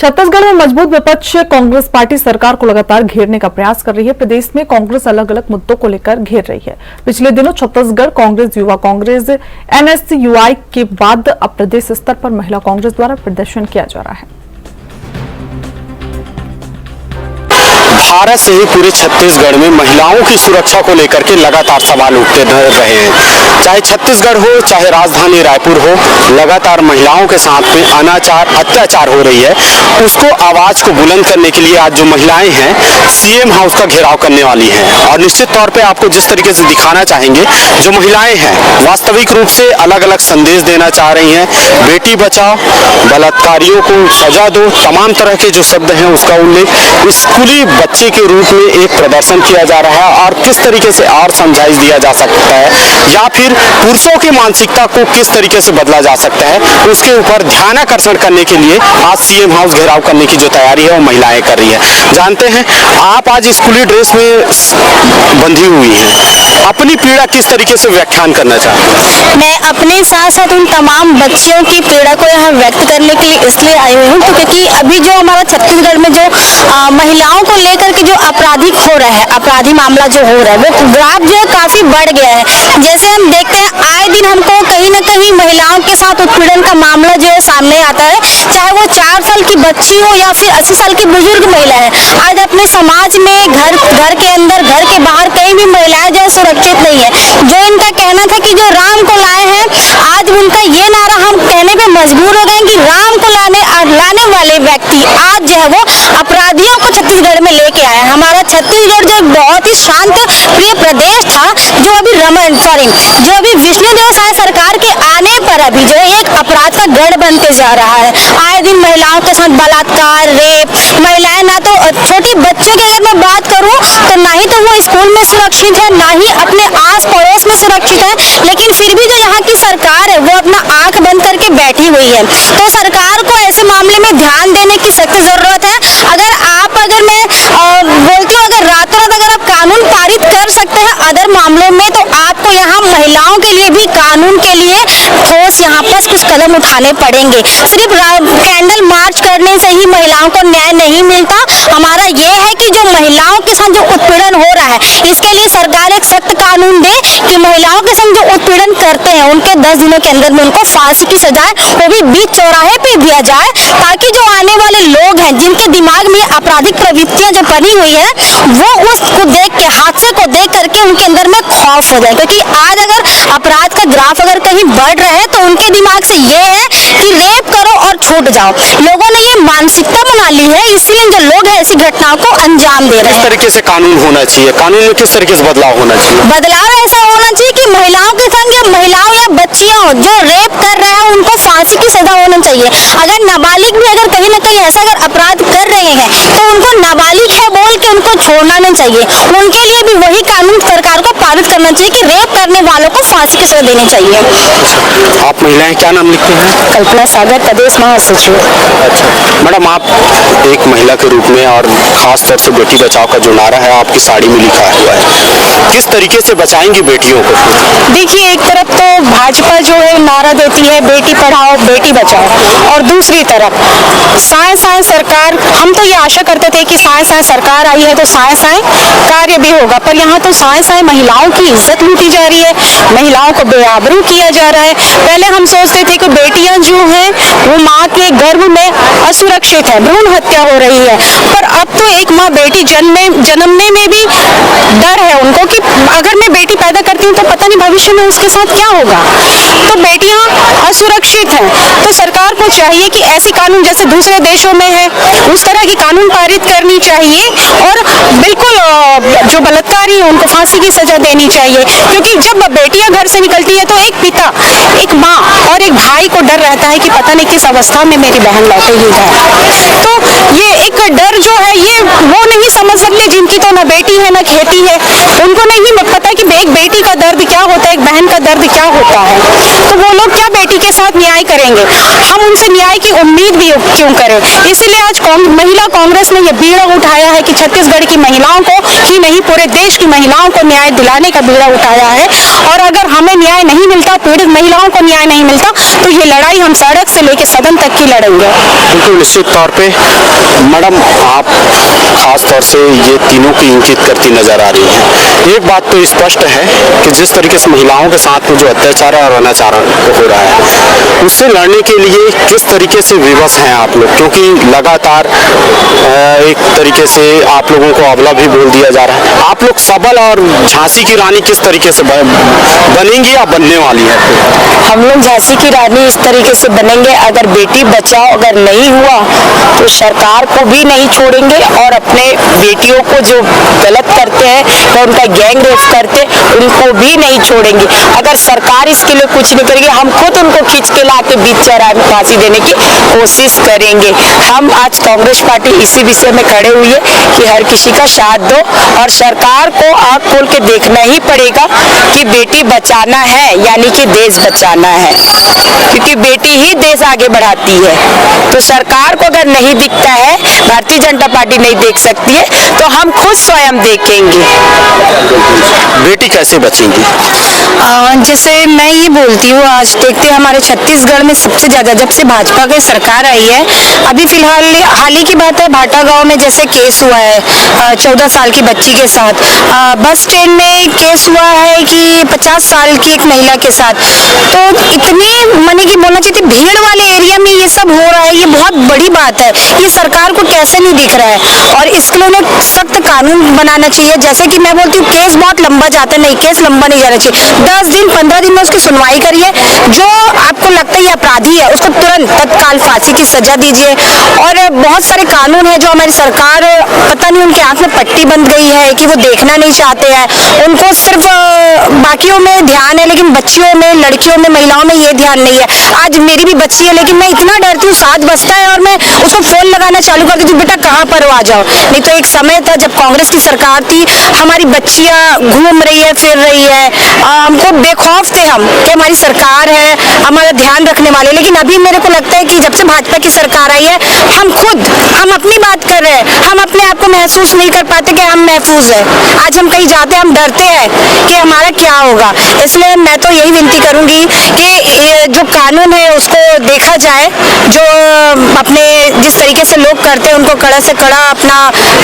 छत्तीसगढ़ में मजबूत विपक्ष कांग्रेस पार्टी सरकार को लगातार घेरने का प्रयास कर रही है। प्रदेश में कांग्रेस अलग अलग मुद्दों को लेकर घेर रही है। पिछले दिनों छत्तीसगढ़ कांग्रेस, युवा कांग्रेस, एनएसयूआई के बाद अब प्रदेश स्तर पर महिला कांग्रेस द्वारा प्रदर्शन किया जा रहा है। भारत से ही पूरे छत्तीसगढ़ में महिलाओं की सुरक्षा को लेकर के लगातार सवाल उठते रहे हैं। चाहे छत्तीसगढ़ हो, चाहे राजधानी रायपुर हो, लगातार महिलाओं के साथ में अनाचार, अत्याचार हो रही है। उसको आवाज को बुलंद करने के लिए आज जो महिलाएं हैं, सीएम हाउस का घेराव करने वाली हैं। और निश्चित तौर पे आपको जिस तरीके से दिखाना चाहेंगे, जो महिलाएं हैं वास्तविक रूप से अलग अलग संदेश देना चाह रही हैं। बेटी बचाओ, बलात्कारियों को सजा दो, तमाम तरह के जो शब्द हैं उसका उल्लेख स्कूली बच्चे के रूप में एक प्रदर्शन किया जा रहा है। और किस तरीके से और समझाइश दिया जा सकता है या फिर पुरुषों की मानसिकता को किस तरीके से बदला जा सकता है, उसके ऊपर ध्यानाकर्षण करने के लिए आज सीएम हाउस घेराव करने की जो तैयारी है वो महिलाएं कर रही है। जानते हैं, आप आज स्कूली ड्रेस में बंधी हुई हैं, अपनी पीड़ा किस तरीके से व्याख्यान करना चाहती हैं? मैं अपने साथ साथ उन तमाम बच्चियों की पीड़ा को यहाँ व्यक्त करने के लिए इसलिए आई हुई हूँ क्योंकि अभी जो हमारा छत्तीसगढ़ में जो महिलाओं को लेकर के जो आपराधिक हो रहा है, अपराधी मामला जो हो रहा है, वो ग्राफ जो है काफी बढ़ गया है। जैसे हम देखते हैं आए दिन हमको कहीं न कहीं महिलाओं के साथ उत्पीड़न का मामला जो है सामने आता है, चाहे वो 4 साल की बच्ची हो या फिर 80 साल की बुजुर्ग महिला है। आज अपने समाज में घर के अंदर, घर के बाहर कहीं भी महिलाएं जो है सुरक्षित नहीं है। जो इनका कहना था कि जो राम को लाए हैं, आज उनका ये नारा हम कहने पे मजबूर हो गए कि राम को लाने वाले व्यक्ति आज जो है वो अपराधियों को छत्तीसगढ़ में लेके आए। हमारा छत्तीसगढ़ जो बहुत ही शांत प्रिय प्रदेश था, जो अभी विष्णुदेव साय सरकार के आने पर अभी जो है एक अपराध का गढ़ बनते जा रहा है। आए दिन महिलाओं के साथ बलात्कार, रेप, महिलाएं ना तो छोटी बच्चों की अगर मैं बात करूं तो ना ही तो वो स्कूल में सुरक्षित है, ना ही अपने आस पड़ोस में सुरक्षित है, लेकिन फिर भी जो यहाँ की सरकार है वो अपना आंख बंद करके बैठी हुई है। तो सरकार को ऐसे मामले में ध्यान देने की सख्त जरूरत है। अगर मैं बोलती हूँ, अगर रातों रात अगर आप कानून पारित कर सकते हैं अदर मामलों में, तो आपको यहाँ महिलाओं के लिए भी कानून के लिए ठोस यहाँ पर कुछ कदम उठाने पड़ेंगे। सिर्फ कैंडल मार्च करने से ही महिलाओं को न्याय नहीं मिलता। हमारा ये है कि जो महिलाओं के साथ जो उत्पीड़न हो रहा है, इसके लिए सरकार एक सख्त कानून दे कि महिलाओं के संग जो उत्पीड़न करते हैं उनके 10 दिनों के अंदर में उनको फांसी की सजाए, वो भी बीच चौराहे पे दिया जाए, ताकि जो आने वाले लोग हैं जिनके दिमाग में आपराधिक प्रवृत्तियां जो बनी हुई है, वो उसको देख के, हादसे को देख करके उनके अंदर में खौफ हो जाए। क्योंकि आज अगर अपराध का ग्राफ अगर कहीं बढ़ रहा है तो उनके दिमाग से ये है कि रेप करो और छूट जाओ। लोगों ने ये मानसिकता बना ली है, इसीलिए जो लोग हैं ऐसी घटनाओं को अंजाम दे रहे हैं। किस तरीके से कानून होना चाहिए, कानून में किस तरीके से बदलाव होना चाहिए? बदलाव ऐसा होना चाहिए कि महिलाओं के संग या महिलाओं या बच्चियां जो रेप कर रहे हैं उनको फांसी की सजा होना चाहिए। अगर नाबालिग भी अगर कहीं ना कहीं ऐसा अगर अपराध कर रहे हैं तो उनको नाबालिग है बोल के उनको छोड़ना नहीं चाहिए। उनके लिए भी वही कानून सरकार को पारित करना चाहिए कि रेप करने वालों को फांसी की सजा देनी चाहिए। आप महिलाएं क्या नाम लिखते हैं? कल्पना सागर, प्रदेश महासचिव। अच्छा मैडम, आप एक महिला के रूप में और खास तौर से बेटी बचाओ का जो नारा है आपकी साड़ी में लिखा हुआ है, किस तरीके से बचाएंगी बेटियों को? देखिए, एक तरफ तो भाजपा जो है नारा देती है बेटी पढ़ाओ बेटी बचाओ, और दूसरी तरफ साए सरकार, हम तो ये आशा करते थे कि साए सरकार आई है तो साए कार्य भी होगा, पर यहाँ तो साए महिलाओं की इज्जत लूटी जा रही है, महिलाओं को बेआबरू किया जा रहा है। पहले हम सोचते थे कि बेटियां जो हैं वो माँ के गर्भ में असुरक्षित है, भ्रूण हत्या हो रही है, पर अब तो एक माँ बेटी जन्मने में भी डर है उनको कि अगर मैं बेटी पैदा करती हूँ तो पता नहीं भविष्य में उसके साथ क्या होगा। तो बेटियां असुरक्षित हैं, तो सरकार को चाहिए कि ऐसी कानून जैसे दूसरे देशों में है उस तरह की कानून पारित करनी चाहिए, और बिल्कुल जो बलात्कारी है उनको फांसी की सजा देनी चाहिए। क्योंकि जब बेटियां घर से निकलती है तो एक पिता, एक माँ और एक भाई को डर रहता है कि पता नहीं किस अवस्था में मेरी बहन लौटेगी घर। तो ये एक डर जो है ये वो नहीं समझ सकते जिनकी तो ना बेटी है ना खेती है, उनको नहीं पता कि एक बेटी का दर्द क्या होता है, एक बहन का दर्द क्या होता है, तो वो लोग क्या बेटी के साथ न्याय करेंगे? हम उनसे न्याय की उम्मीद भी क्यों करें? इसीलिए आज महिला कांग्रेस ने यह बीड़ा उठाया है कि छत्तीसगढ़ की महिलाओं को ही नहीं पूरे देश की महिलाओं को न्याय दिलाने का बीड़ा उठाया है। और अगर हमें न्याय नहीं मिलता, पीड़ित महिलाओं को न्याय नहीं मिलता, तो ये लड़ाई हम सड़क से लेकर सदन तक की लड़ेंगे। बिल्कुल निश्चित तौर पे मैडम, आप खास तौर से ये तीनों की इंगित करती नजर आ रही हैं। एक बात तो स्पष्ट है कि जिस तरीके से महिलाओं के साथ में जो अत्याचार और अनाचार हो रहा है, उससे लड़ने के लिए किस तरीके से विवश हैं आप लोग? क्योंकि लगातार एक तरीके से आप लोगों को अबला भी बोल दिया जा रहा है। आप लोग सबल और झांसी की रानी किस तरीके से बनेंगी या बनने वाली है? हम लोग झांसी की रानी इस तरीके से बनेंगे, अगर बेटी बचाओ अगर नहीं हुआ तो सरकार को भी नहीं छोड़ेंगे और अपने बेटियों को जो गलत करते हैं या उनका गैंग रेप करते उनको भी नहीं छोड़ेंगे। अगर सरकार इसके लिए कुछ नहीं करेगी, हम खुद उनको खींच के ला के बीच चौराहे में फांसी देने की कोशिश करेंगे। हम आज कांग्रेस पार्टी इसी विषय में खड़े हुई है कि हर किसी का साथ दो और सरकार को आंख खोल के देखना ही पड़ेगा कि बेटी बचाना है यानी कि देश बचाना है, क्योंकि बेटी ही देश आगे बढ़ाती है। तो सरकार को अगर नहीं दिखता है, भारतीय जनता पार्टी नहीं देख सकती है, तो हम खुद स्वयं देखेंगे। बेटी कैसे बचेंगी? जैसे मैं ये बोलती हूँ, आज देखते हैं हमारे छत्तीसगढ़ में सबसे ज्यादा जब से भाजपा की सरकार आई है, अभी फिलहाल हाल ही की बात है, भाटा गांव में जैसे केस हुआ है 14 साल की बच्ची के साथ, बस स्टैंड में केस हुआ है कि 50 साल की एक महिला के साथ। तो इतनी माने कि बोलना चाहिए भीड़ वाले एरिया में ये सब हो रहा है, ये बहुत बड़ी बात है। ये सरकार को कैसे नहीं दिख रहा है? और इसके लिए उन्हें सख्त कानून बनाना चाहिए। जैसे कि मैं बोलती हूँ केस बहुत लंबा जाता है, नहीं केस लंबा नहीं जाना चाहिए, 10 दिन 15 दिन में उसकी सुनवाई करिए। जो आपको लगता है ये अपराधी है उसको तुरंत तत्काल फांसी की सजा दीजिए। और बहुत सारे कानून है जो हमारी सरकार पता नहीं उनकी आंख में पट्टी बंद गई है कि वो देखना नहीं चाहते हैं। उनको सिर्फ बाकियों में ध्यान है लेकिन बच्चियों में, लड़कियों में, महिलाओं में ये ध्यान नहीं है। आज मेरी भी बच्ची है लेकिन मैं इतना डरती हूँ, 7 बजता है और मैं उसको फोन लगाना चालू कर देती हूँ, बेटा कहाँ पर हो, आ जाओ। नहीं तो एक समय था जब कांग्रेस की सरकार थी, हमारी बच्चियाँ घूम रही है, फिर रही है, हमको बेखौफ थे हम कि हमारी सरकार है, हमारा ध्यान रखने वाले। लेकिन अभी मेरे को लगता है कि जब से भाजपा की सरकार आई है, हम अपनी बात कर रहे हैं, हम अपने आप को महसूस नहीं कर पाते कि हम महफूज है। आज हम कहीं जाते हैं हम डरते हैं कि हमारा क्या होगा। इसलिए मैं तो यही विनती करूंगी कि जो कानून है उसको देखा जाए, जो अपने जिस तरीके से लोग करते हैं उनको कड़ा से कड़ा अपना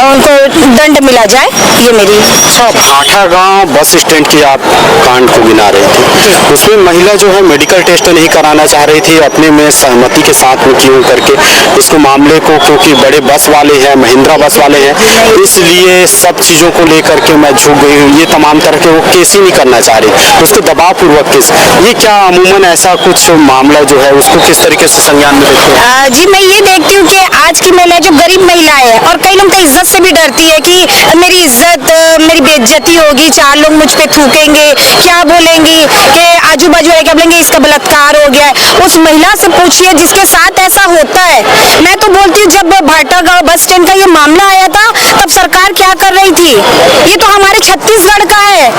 उनको दंड मिला जाए, ये मेरी। भाटा गांव बस स्टैंड की आप कांड को गिना रहे थे, उसमें महिला जो है मेडिकल टेस्ट नहीं कराना चाह रही थी, अपने में सहमति के साथ में क्यों करके इसको मामले को, क्योंकि बड़े बस वाले हैं, महिंद्रा बस वाले हैं, इसलिए सब चीज़ों को लेकर के मैं झुक गई हूँ, ये तमाम तरह के वो केस ही नहीं करना चाह रही, उसको दबाव पूर्वक केस। ये क्या अमूमन ऐसा कुछ मामला जो है उसको किस तरीके से संज्ञान में देखते हैं? जी मैं ये देखती हूँ कि आज की महिला जो गरीब महिलाएं है और कई लोग तो इज्जत से भी डरती है कि मेरी इज्जत, मेरी बेइज्जती होगी, 4 लोग मुझ पे थूकेंगे, क्या बोलेंगी कि आजू बाजू है क्या बोलेंगे इसका बलात्कार हो गया है। उस महिला से पूछिए जिसके साथ ऐसा होता है। मैं तो बोलती हूँ जब भाटा गांव बस स्टैंड का ये मामला आया था तब सरकार क्या कर रही थी? ये तो हमारे छत्तीसगढ़ का है,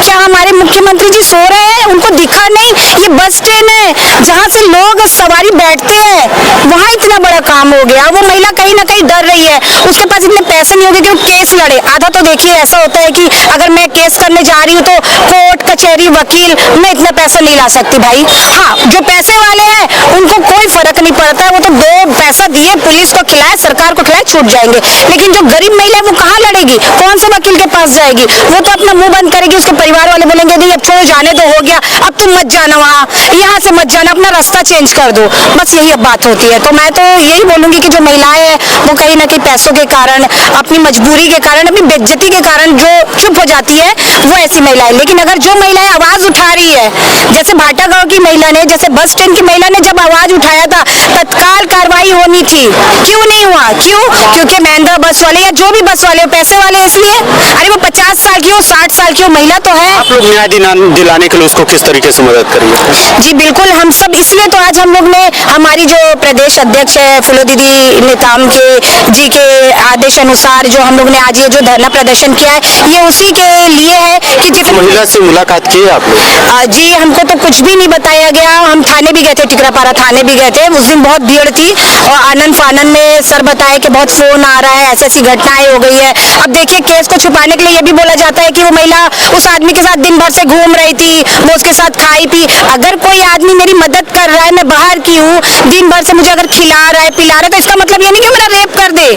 क्या हमारे मुख्यमंत्री जी सो रहे हैं, उनको दिखा नहीं? ये बस स्टैंड है जहाँ से लोग सवारी बैठते हैं, वहाँ इतना बड़ा काम हो गया। वो महिला कहीं ना कहीं डर रही है, उसके पास इतने पैसे नहीं होंगे कि वो केस लड़े। आधा तो देखिए ऐसा होता है कि अगर मैं केस करने जा रही हूँ तो कोर्ट कचहरी वकील, मैं इतना पैसा नहीं ला सकती भाई। हाँ, जो पैसे वाले हैं उनको कोई फर्क नहीं पड़ता है, वो तो 2 पैसा दिए, पुलिस को खिलाए, सरकार को खिलाए, छूट जाएंगे। लेकिन जो गरीब महिला है वो कहाँ लड़ेगी, कौन से वकील के पास जाएगी? वो तो अपना मुंह बंद करेगी, उसके परिवार वाले बोलेंगे नहीं अब छोड़ो जाने दो, हो गया, अब तुम मत जाना वहाँ, यहाँ से मत जाना, अपना रास्ता चेंज कर दो, बस यही अब बात होती है। तो मैं तो यही बोलूंगी कि जो महिलाएं हैं वो कहीं ना कहीं पैसों के कारण, अपनी मजबूरी के कारण, अपनी बेइज्जती के कारण जो चुप हो जाती है वो ऐसी महिलाएं। लेकिन अगर जो महिलाएं आवाज उठा रही है, जैसे भाटा गांव की महिला ने, जैसे बस स्टैंड की महिला ने जब आवाज उठाया था, तत्काल कार्रवाई होनी थी, क्यों नहीं हुआ? क्यों? क्योंकि महिंद्रा बस वाले या जो भी बस वाले पैसे वाले, इसलिए। अरे वो 50 साल की हो, 60 साल की हो, महिला तो है। आप लोग न्याय दिलाने के लिए उसको किस तरीके से मदद करेंगे? जी बिल्कुल, हम सब इसलिए तो आज हम लोग ने, हमारी जो प्रदेश अध्यक्ष है फूलो दीदी नेताम के जी के आदेश अनुसार जो हम लोग ने आज ये जो धरना प्रदर्शन किया है ये उसी के लिए है कि जिस महिला से मुलाकात की है आपने? जी हमको तो कुछ भी नहीं बताया गया। हम थाने भी गए थे, टिकरापारा थाने भी गए थे। उस दिन बहुत भीड़ थी और आनंद फानन में सर बताया कि बहुत फोन आ रहा है, ऐसी ऐसी घटनाएं हो गई है। अब देखिए केस को छुपाने के लिए ये भी बोला जाता है कि वो महिला उस आदमी के साथ दिन भर से घूम रही थी, वो उसके साथ खाई पी। अगर कोई आदमी मेरी मदद कर रहा है, मैं बाहर की हूँ, दिन भर से मुझे अगर खिला रहा है पिला रहा है, तो इसका मतलब ये नहीं कि मेरा रेप कर दे,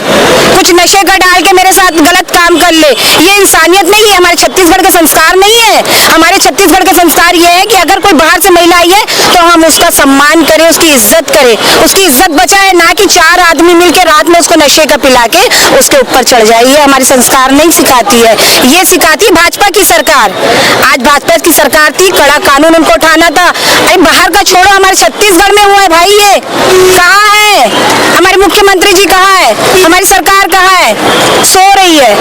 कुछ नशे का डाल के मेरे साथ गलत काम कर ले। ये इंसानियत नहीं है, हमारे छत्तीसगढ़ के संस्कार नहीं है। हमारे छत्तीसगढ़ के संस्कार ये है कि अगर कोई बाहर से महिला आई है तो हम उसका सम्मान करें, उसकी इज्जत करें, उसकी इज्जत बचाए, ना कि चार आदमी मिलकर रात में उसको नशे का पिला के उसके ऊपर चढ़ जाए। ये हमारे संस्कार नहीं सिखाती है, ये सिखाती भाजपा की सरकार। आज भाजपा की सरकार थी, कड़ा कानून उनको उठाना था। अरे बाहर का छोड़ो, हमारे छत्तीसगढ़ में हुआ है भाई। ये कहाँ है हमारे मुख्यमंत्री जी, कहाँ है हमारी सरकार, कहाँ है? सो रही है।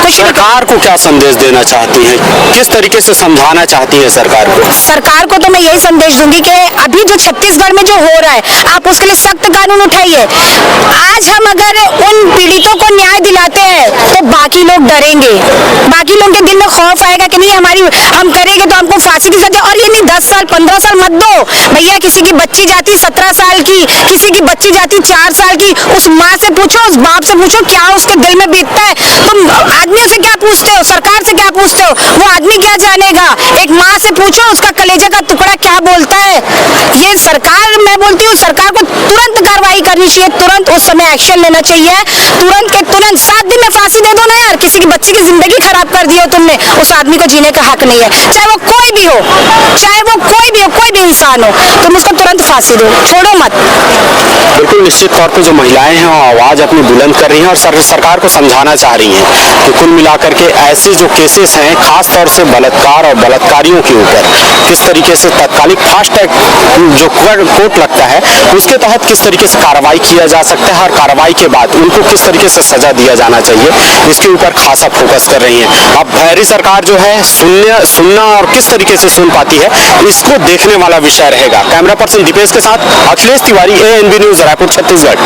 कुछ सरकार को क्या संदेश देना चाहती है, किस तरीके से समझाना चाहती है सरकार को? सरकार को तो मैं यही संदेश दूंगी कि अभी जो छत्तीसगढ़ में जो हो रहा है, आप उसके लिए सख्त कानून उठाइए। आज हम अगर उन पीड़ितों को न्याय दिलाते हैं तो बाकी लोग डरेंगे, बाकी लोगों के दिल में खौफ आएगा कि नहीं हमारी हम करेंगे तो हमको फांसी की सजा। और ये नहीं 10 साल 15 साल मत दो भैया। किसी की बच्ची जाती 17 साल की, किसी की बच्ची जाती 4 साल की, उस माँ से पूछो, उस बाप से पूछो क्या उसके दिल में बीतता है। तुम आदमियों से क्या पूछते हो, सरकार से क्या पूछते हो? वो आदमी क्या जानेगा? एक माँ से पूछो उसका कलेजे का टुकड़ा क्या बोलता है। ये सरकार, मैं बोलती हूँ सरकार को तुरंत कार्रवाई करनी चाहिए, तुरंत उस समय एक्शन लेना चाहिए, तुरंत के तुरंत 7 दिन में फांसी दे दो ना यार। किसी की बच्ची की जिंदगी खराब कर दी हो तुमने, उस आदमी को जीने का हक नहीं है, चाहे वो कोई भी हो, चाहे वो कोई भी हो, कोई भी इंसान हो, तुम उसको तुरंत फांसी दो, छोड़ो मत। बिल्कुल निश्चित तौर पे जो महिलाएं हैं वो आवाज अपनी बुलंद कर रही हैं और सरकार को समझाना चाह रही हैं कि कुल मिलाकर के ऐसे जो केसेस हैं, खास तौर से बलात्कार और बलात्कारियों के ऊपर किस तरीके से तत्कालिक फास्ट ट्रैक जो कोर्ट लगता है उसके तहत किस तरीके से कार्रवाई किया जा सकता है और कार्रवाई के बाद उनको किस तरीके से सजा दिया जाना चाहिए, इसके ऊपर खासा फोकस कर रही हैं। अब भैरी सरकार जो है सुनना और किस तरीके से सुन पाती है, इसको देखने वाला विषय रहेगा। कैमरा पर्सन दीपेश के साथ अखिलेश तिवारी, ANB न्यूज, रायपुर, छत्तीसगढ़।